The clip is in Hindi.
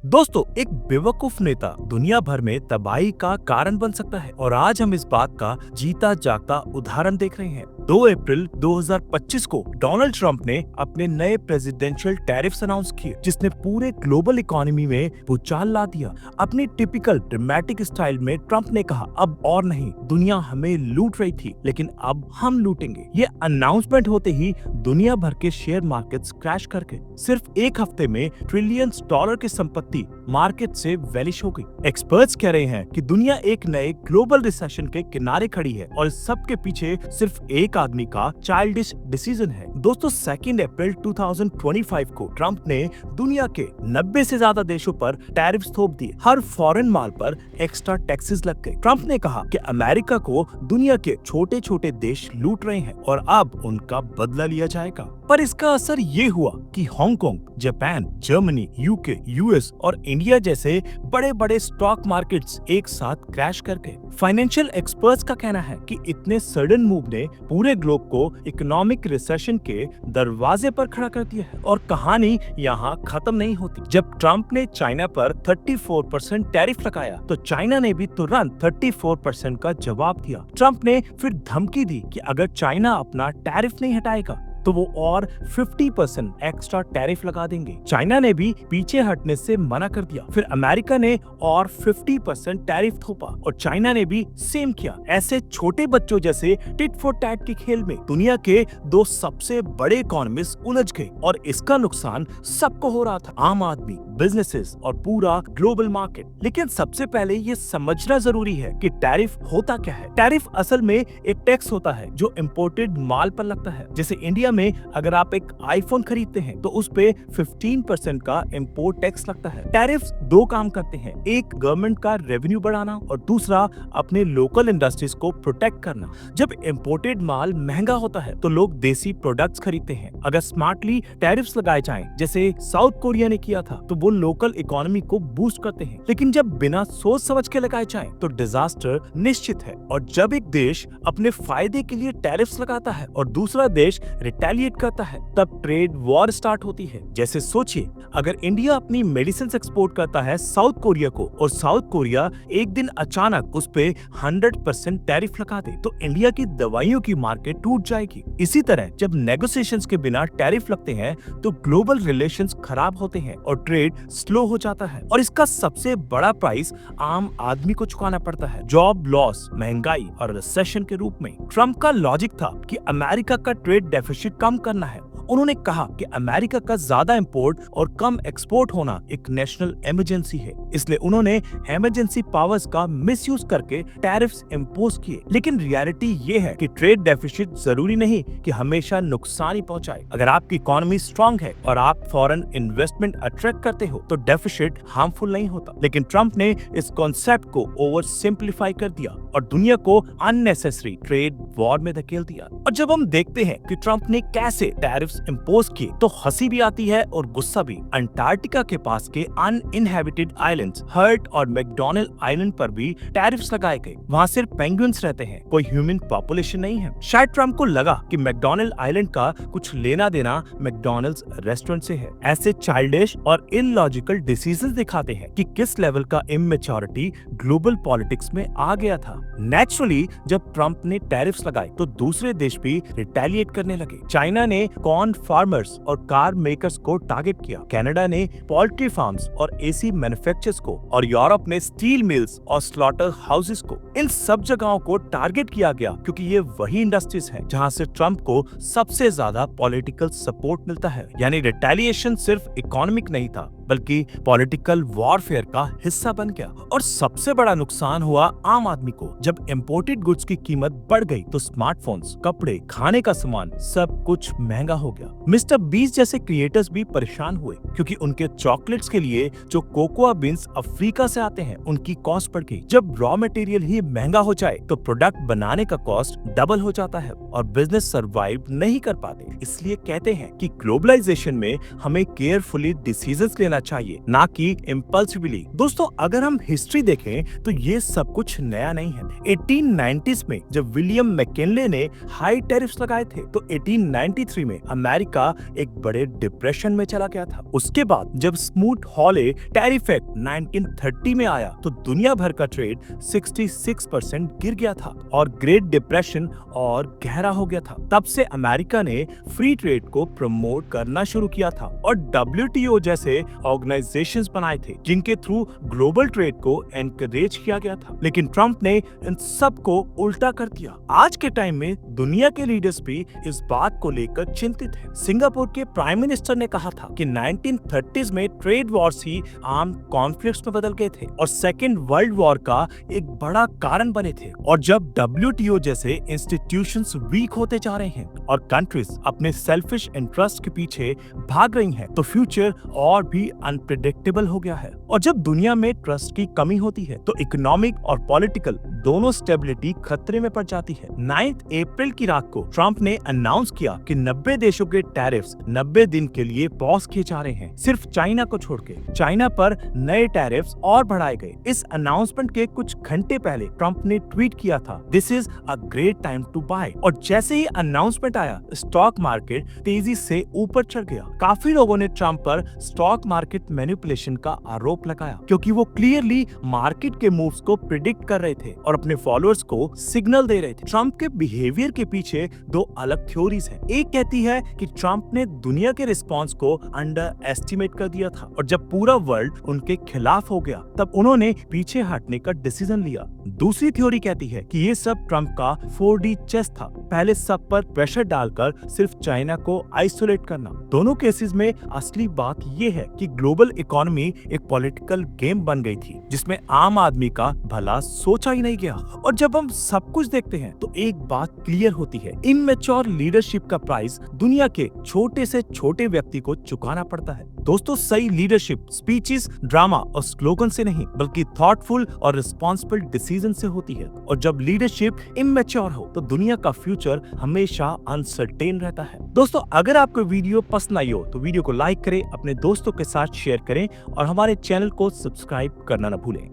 दोस्तों, एक बेवकूफ नेता दुनिया भर में तबाही का कारण बन सकता है और आज हम इस बात का जीता जागता उदाहरण देख रहे हैं। 2 अप्रैल 2025 को डोनाल्ड ट्रंप ने अपने नए प्रेसिडेंशियल टैरिफ्स अनाउंस किए, जिसने पूरे ग्लोबल इकोनॉमी में भूचाल ला दिया। अपनी टिपिकल ड्रामेटिक स्टाइल में ट्रंप ने कहा, अब और नहीं, दुनिया हमें लूट रही थी लेकिन अब हम लूटेंगे। ये अनाउंसमेंट होते ही दुनिया भर के शेयर मार्केट्स क्रैश करके सिर्फ एक हफ्ते में ट्रिलियंस डॉलर की संपत्ति मार्केट से वैनिश हो गई। एक्सपर्ट्स कह रहे हैं कि दुनिया एक नए ग्लोबल रिसेशन के किनारे खड़ी है और इस सब के पीछे सिर्फ एक आदमी का चाइल्डिश डिसीजन है। दोस्तों, 2 अप्रैल 2025 को ट्रंप ने दुनिया के 90 से ज्यादा देशों पर टैरिफ्स थोप दिए। हर फॉरेन माल पर एक्स्ट्रा टैक्सेस लग गए। ट्रंप ने कहा कि अमेरिका को दुनिया के छोटे छोटे देश लूट रहे हैं और अब उनका बदला लिया जाएगा। पर इसका असर ये हुआ कि Hong Kong, Japan, Germany, UK, US और इंडिया जैसे बड़े बड़े स्टॉक मार्केट्स एक साथ क्रैश कर गए। फाइनेंशियल एक्सपर्ट्स का कहना है कि इतने सडन मूव ने पूरे ग्लोब को इकोनॉमिक रिसेशन के दरवाजे पर खड़ा कर दिया है। और कहानी यहाँ खत्म नहीं होती। जब ट्रंप ने चाइना पर 34% टैरिफ लगाया तो चाइना ने भी तुरंत 34% का जवाब दिया। ट्रंप ने फिर धमकी दी कि अगर चाइना अपना टैरिफ नहीं हटाएगा तो वो और 50% एक्स्ट्रा टैरिफ लगा देंगे। चाइना ने भी पीछे हटने से मना कर दिया। फिर अमेरिका ने और 50% टैरिफ थोपा और चाइना ने भी सेम किया। ऐसे छोटे बच्चों जैसे टिट फॉर टैट के खेल में दुनिया के दो सबसे बड़े इकोनॉमिस्ट उलझ गए और इसका नुकसान सबको हो रहा था, आम आदमी, बिजनेसेस और पूरा ग्लोबल मार्केट। लेकिन सबसे पहले ये समझना जरूरी है कि टैरिफ होता क्या है। टैरिफ असल में एक टैक्स होता है जो इम्पोर्टेड माल पर लगता है। जैसे इंडिया में अगर आप एक आईफोन खरीदते हैं तो उस पे 15% का इंपोर्ट टैक्स लगता है। टैरिफ्स दो काम करते हैं, एक गवर्नमेंट का रेवेन्यू बढ़ाना और दूसरा अपने लोकल इंडस्ट्रीज को प्रोटेक्ट करना। जब इंपोर्टेड माल महंगा होता है तो लोग देसी प्रोडक्ट्स खरीदते हैं। अगर स्मार्टली टैरिफ्स लगाए जाएं, जैसे साउथ कोरिया ने किया था, तो वो लोकल इकोनॉमी को बूस्ट करते हैं। लेकिन जब बिना सोच समझ के लगाए जाएं तो डिजास्टर निश्चित है। और जब एक देश अपने फायदे के लिए टैरिफ्स लगाता है और दूसरा देश रिटेलिएट करता है, तब ट्रेड वॉर स्टार्ट होती है। जैसे सोचिए, अगर इंडिया अपनी मेडिसिन एक्सपोर्ट करता है साउथ कोरिया को और साउथ कोरिया एक दिन अचानक उस पे 100% टैरिफ लगा दे तो इंडिया की दवाइयों की मार्केट टूट जाएगी। इसी तरह जब नेगोशिएशंस के बिना टैरिफ लगते हैं तो ग्लोबल रिलेशंस खराब होते हैं और ट्रेड स्लो हो जाता है। और इसका सबसे बड़ा प्राइस आम आदमी को चुकाना पड़ता है, जॉब लॉस, महंगाई और रिसेशन के रूप में। ट्रंप का लॉजिक था कि अमेरिका का ट्रेड डेफिसिट कम करना है। उन्होंने कहा कि अमेरिका का ज्यादा इंपोर्ट और कम एक्सपोर्ट होना एक नेशनल इमरजेंसी है, इसलिए उन्होंने इमरजेंसी पावर्स का मिसयूज करके टैरिफ्स इंपोज किए। लेकिन रियलिटी ये है कि ट्रेड डेफिसिट जरूरी नहीं कि हमेशा नुकसान ही पहुंचाए। अगर आपकी इकोनॉमी स्ट्रांग है और आप फॉरेन इन्वेस्टमेंट अट्रैक्ट करते हो तो डेफिसिट हार्मफुल नहीं होता। लेकिन ट्रंप ने इस कॉन्सेप्ट को ओवर सिंप्लीफाई कर दिया और दुनिया को अननेसेसरी ट्रेड वॉर में धकेल दिया। और जब हम देखते हैं कि ट्रंप ने कैसे टैरिफ्स इंपोज किए तो हंसी भी आती है और गुस्सा भी। अंटार्कटिका के पास के अनइनहेबिटेड आइलैंड्स हर्ट और मैकडोनल्ड आइलैंड पर भी टैरिफ्स लगाए गए। वहाँ सिर्फ पेंगुइन्स रहते हैं, कोई ह्यूमन पॉपुलेशन नहीं है। शायद ट्रंप को लगा कि मैकडोनल्ड आइलैंड का कुछ लेना देना मैकडोनल्ड्स रेस्टोरेंट से है। ऐसे चाइल्डिश और इलॉजिकल डिसीजंस दिखाते हैं कि किस लेवल का इमेच्योरिटी ग्लोबल पॉलिटिक्स में आ गया था। नेचुरली जब ट्रंप ने टैरिफ्स लगाए तो दूसरे देश भी रिटेलिएट करने लगे। चाइना ने कॉर्न फार्मर्स और कार मेकर्स को टारगेट किया, कनाडा ने पोल्ट्री फार्म्स और एसी मैन्युफैक्चरर्स को, और यूरोप ने स्टील मिल्स और स्लॉटर हाउसेस को। इन सब जगहों को टारगेट किया गया क्योंकि ये वही इंडस्ट्रीज हैं जहां से ट्रंप को सबसे ज्यादा पॉलिटिकल सपोर्ट मिलता है। यानी रिटेलिएशन सिर्फ इकोनॉमिक नहीं था बल्कि पॉलिटिकल वॉरफेयर का हिस्सा बन गया। और सबसे बड़ा नुकसान हुआ आम आदमी को। जब इंपोर्टेड गुड्स की कीमत बढ़ गई तो स्मार्टफोन्स, कपड़े, खाने का सामान सब कुछ महंगा हो गया। मिस्टर बीस्ट जैसे क्रिएटर्स भी परेशान हुए क्योंकि उनके चॉकलेट्स के लिए जो कोकोआ बीन्स अफ्रीका से आते हैं उनकी कॉस्ट बढ़ गई। जब रॉ मटेरियल ही महंगा हो जाए तो प्रोडक्ट बनाने का कॉस्ट डबल हो जाता है और बिजनेस सर्वाइव नहीं कर पाते। इसलिए कहते हैं कि ग्लोबलाइजेशन में हमें केयरफुली डिसीजंस लेना चाहिए, ना कि इम्पल्सिवली। दोस्तों, अगर हम हिस्ट्री देखें तो ये सब कुछ नया नहीं है। 1890s में जब विलियम मैकिनले ने हाई टैरिफ्स लगाए थे तो 1893 में अमेरिका एक बड़े डिप्रेशन में चला गया था। उसके बाद जब स्मूथ-हॉले टैरिफ एक्ट 1930 में आया तो दुनिया भर का ट्रेड 66% गिर गया था और ग्रेट डिप्रेशन और गहरा हो गया था। तब से अमेरिका ने फ्री ट्रेड को प्रमोट करना शुरू किया था और WTO जैसे ऑर्गेनाइजेशंस बनाए थे जिनके थ्रू ग्लोबल ट्रेड को एनकरेज किया गया था। लेकिन ट्रंप ने इन सब को उल्टा कर दिया। आज के टाइम में दुनिया के लीडर्स भी इस बात को लेकर चिंतित हैं। सिंगापुर के प्राइम मिनिस्टर ने कहा था कि 1930s में ट्रेड वॉर्स ही आर्म कॉन्फ्लिक्ट्स में बदल गए थे और सेकेंड वर्ल्ड वॉर का एक बड़ा कारण बने थे। और जब WTO जैसे इंस्टीट्यूशंस वीक होते जा रहे हैं और कंट्रीज अपने सेल्फिश इंटरेस्ट के पीछे भाग रही हैं, तो फ्यूचर और भी अनप्रेडिक्टेबल हो गया है। और जब दुनिया में ट्रस्ट की कमी होती है तो इकोनॉमिक और पॉलिटिकल दोनों स्टेबिलिटी खतरे में पड़ जाती है। 9 अप्रैल की रात को ट्रंप ने अनाउंस किया कि 90 देशों के टैरिफ्स 90 दिन के लिए पॉज किए जा रहे हैं, सिर्फ चाइना को छोड़ के। चाइना पर नए टैरिफ्स और बढ़ाए गए। इस अनाउंसमेंट के कुछ घंटे पहले ट्रंप ने ट्वीट किया था, this is a great time to buy. और जैसे ही अनाउंसमेंट आया, स्टॉक मार्केट तेजी से ऊपर चढ़ गया। काफी लोगों ने ट्रंप पर स्टॉक मार्केट मैनिपुलेशन का आरोप लगाया क्योंकि वो क्लियरली मार्केट के मूव्स को प्रिडिक्ट कर रहे थे और अपने फॉलोअर्स को सिग्नल दे रहे थे। ट्रंप के बिहेवियर के पीछे दो अलग थ्योरीज हैं। एक कहती है कि ट्रंप ने दुनिया के रिस्पांस को अंडर एस्टिमेट कर दिया था और जब पूरा वर्ल्ड उनके खिलाफ हो गया तब उन्होंने पीछे हटने का डिसीजन लिया। दूसरी थ्योरी कहती है कि ये सब ट्रंप का 4D चेस था, पहले सब पर प्रेशर डालकर सिर्फ चाइना को आइसोलेट करना। दोनों केसेस में असली बात ये है कि ग्लोबल इकोनॉमी एक पॉलिटिकल गेम बन गई थी जिसमें आम आदमी का भला सोचा ही नहीं गया। और जब हम सब कुछ देखते हैं तो एक बात क्लियर होती है, इमैच्योर लीडरशिप का प्राइस दुनिया के छोटे से छोटे व्यक्ति को चुकाना पड़ता है। दोस्तों, सही लीडरशिप स्पीचेस, ड्रामा और स्लोगन से नहीं बल्कि थॉटफुल और रिस्पॉन्सिबल डिसीजन से होती है। और जब लीडरशिप इमैच्योर हो तो दुनिया का फ्यूचर हमेशा अनसर्टेन रहता है। दोस्तों, अगर आपको वीडियो पसंद आई हो तो वीडियो को लाइक करें, अपने दोस्तों के साथ शेयर करें और हमारे चैनल को सब्सक्राइब करना न भूलें।